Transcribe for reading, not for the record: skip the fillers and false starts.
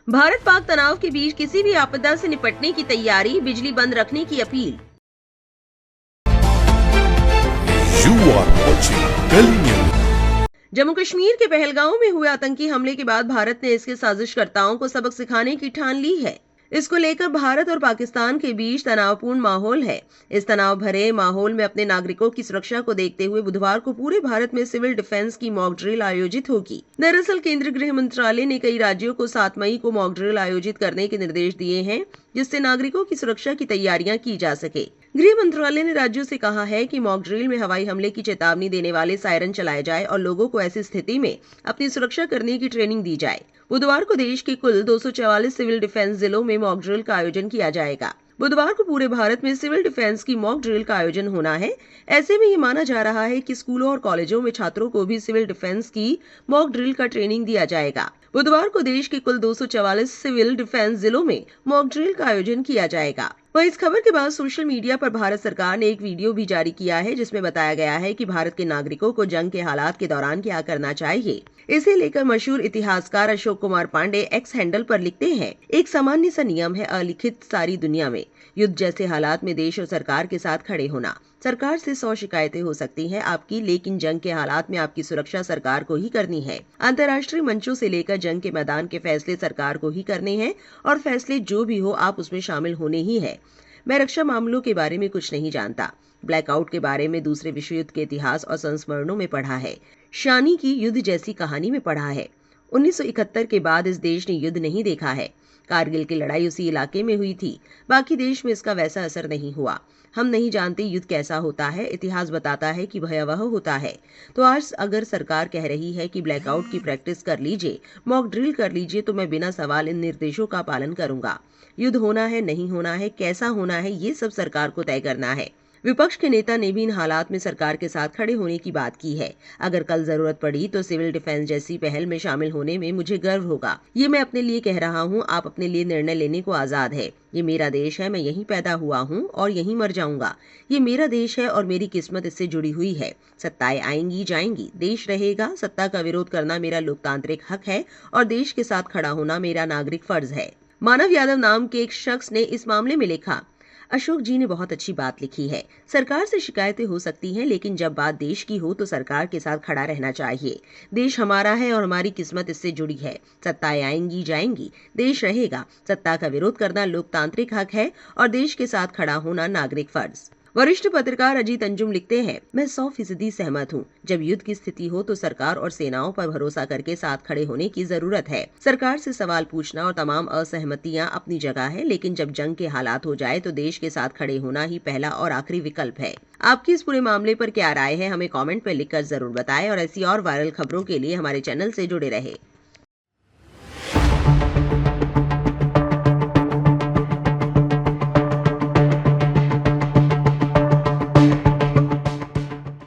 भारत पाक तनाव के बीच किसी भी आपदा से निपटने की तैयारी, बिजली बंद रखने की appeal. You are watching Kali News. Jammu Kashmir के पहलगांव में हुए आतंकी हमले के बाद भारत ने इसके साजिशकर्ताओं को सबक सिखाने की ठान ली है। इसको लेकर भारत और पाकिस्तान के बीच तनावपूर्ण माहौल है। इस तनाव भरे माहौल में अपने नागरिकों की सुरक्षा को देखते हुए बुधवार को पूरे भारत में सिविल डिफेंस की मॉक ड्रिल आयोजित होगी। दरअसल केंद्रीय गृह मंत्रालय ने कई राज्यों को 7 मई को मॉक ड्रिल आयोजित करने के निर्देश दिए हैं, जिससे नागरिकों की सुरक्षा की तैयारियां की जा सके। गृह मंत्रालय ने राज्यों से कहा है कि मॉक ड्रिल में हवाई हमले की चेतावनी देने वाले सायरन चलाए जाए और लोगों को ऐसी स्थिति में अपनी सुरक्षा करने की ट्रेनिंग दी जाए। बुधवार को देश के कुल 244 सिविल डिफेंस जिलों में मॉक ड्रिल का आयोजन किया जाएगा। बुधवार को पूरे भारत में सिविल डिफेंस की मॉक ड्रिल का आयोजन होना है। ऐसे में ये माना जा रहा है कि स्कूलों और कॉलेजों में छात्रों को भी सिविल डिफेंस की मॉक ड्रिल का ट्रेनिंग दिया जाएगा। बुधवार को देश के कुल 244 सिविल डिफेंस जिलों में मॉक ड्रिल का आयोजन किया जाएगा। वहीं इस खबर के बाद सोशल मीडिया पर भारत सरकार ने एक वीडियो भी जारी किया है, जिसमें बताया गया है कि भारत के नागरिकों को जंग के हालात के दौरान क्या करना चाहिए। इसे लेकर मशहूर इतिहासकार अशोक कुमार पांडे एक्स हैंडल पर लिखते हैं, एक सामान्य सा नियम है अलिखित सारी दुनिया में, युद्ध जैसे हालात में देश और सरकार के साथ खड़े होना। सरकार से 100 शिकायतें हो सकती हैं आपकी, लेकिन जंग के हालात में आपकी सुरक्षा सरकार को ही करनी है। अंतर्राष्ट्रीय मंचों से लेकर जंग के मैदान के फैसले सरकार को ही करने हैं और फैसले जो भी हो आप उसमें शामिल होने ही है। मैं रक्षा मामलों के बारे में कुछ नहीं जानता। ब्लैकआउट के बारे में दूसरे विश्व युद्ध के इतिहास और संस्मरणों में पढ़ा है। शानी की युद्ध जैसी कहानी में पढ़ा है। 1971 के बाद इस देश ने युद्ध नहीं देखा है। कारगिल की लड़ाई उसी इलाके में हुई थी, बाकी देश में इसका वैसा असर नहीं हुआ। हम नहीं जानते युद्ध कैसा होता है, इतिहास बताता है कि भयावह होता है। तो आज अगर सरकार कह रही है कि ब्लैकआउट की प्रैक्टिस कर लीजिए, मॉक ड्रिल कर लीजिए, तो मैं बिना सवाल इन निर्देशों का पालन करूंगा। युद्ध होना है, नहीं होना है, कैसा होना है, ये सब सरकार को तय करना है। विपक्ष के नेता ने भी इन हालात में सरकार के साथ खड़े होने की बात की है। अगर कल जरूरत पड़ी तो सिविल डिफेंस जैसी पहल में शामिल होने में मुझे गर्व होगा। ये मैं अपने लिए कह रहा हूँ, आप अपने लिए निर्णय लेने को आजाद है। ये मेरा देश है, मैं यहीं पैदा हुआ हूँ और यहीं मर जाऊंगा। ये मेरा देश है और मेरी किस्मत इससे जुड़ी हुई है। सत्ताएं आएंगी जाएंगी, देश रहेगा। सत्ता का विरोध करना मेरा लोकतांत्रिक हक है और देश के साथ खड़ा होना मेरा नागरिक फर्ज है। मानव यादव नाम के एक शख्स ने इस मामले में लिखा, अशोक जी ने बहुत अच्छी बात लिखी है। सरकार से शिकायतें हो सकती हैं, लेकिन जब बात देश की हो तो सरकार के साथ खड़ा रहना चाहिए। देश हमारा है और हमारी किस्मत इससे जुड़ी है। सत्ताएं आएंगी जाएंगी, देश रहेगा। सत्ता का विरोध करना लोकतांत्रिक हक है और देश के साथ खड़ा होना नागरिक फर्ज। वरिष्ठ पत्रकार अजीत अंजुम लिखते हैं, मैं 100% सहमत हूँ। जब युद्ध की स्थिति हो तो सरकार और सेनाओं पर भरोसा करके साथ खड़े होने की जरूरत है। सरकार से सवाल पूछना और तमाम असहमतियां अपनी जगह है, लेकिन जब जंग के हालात हो जाए तो देश के साथ खड़े होना ही पहला और आखिरी विकल्प है। आपकी इस पूरे मामले पर क्या राय है, हमें कमेंट में लिखकर जरूर बताएं और ऐसी और वायरल खबरों के लिए हमारे चैनल से जुड़े रहे।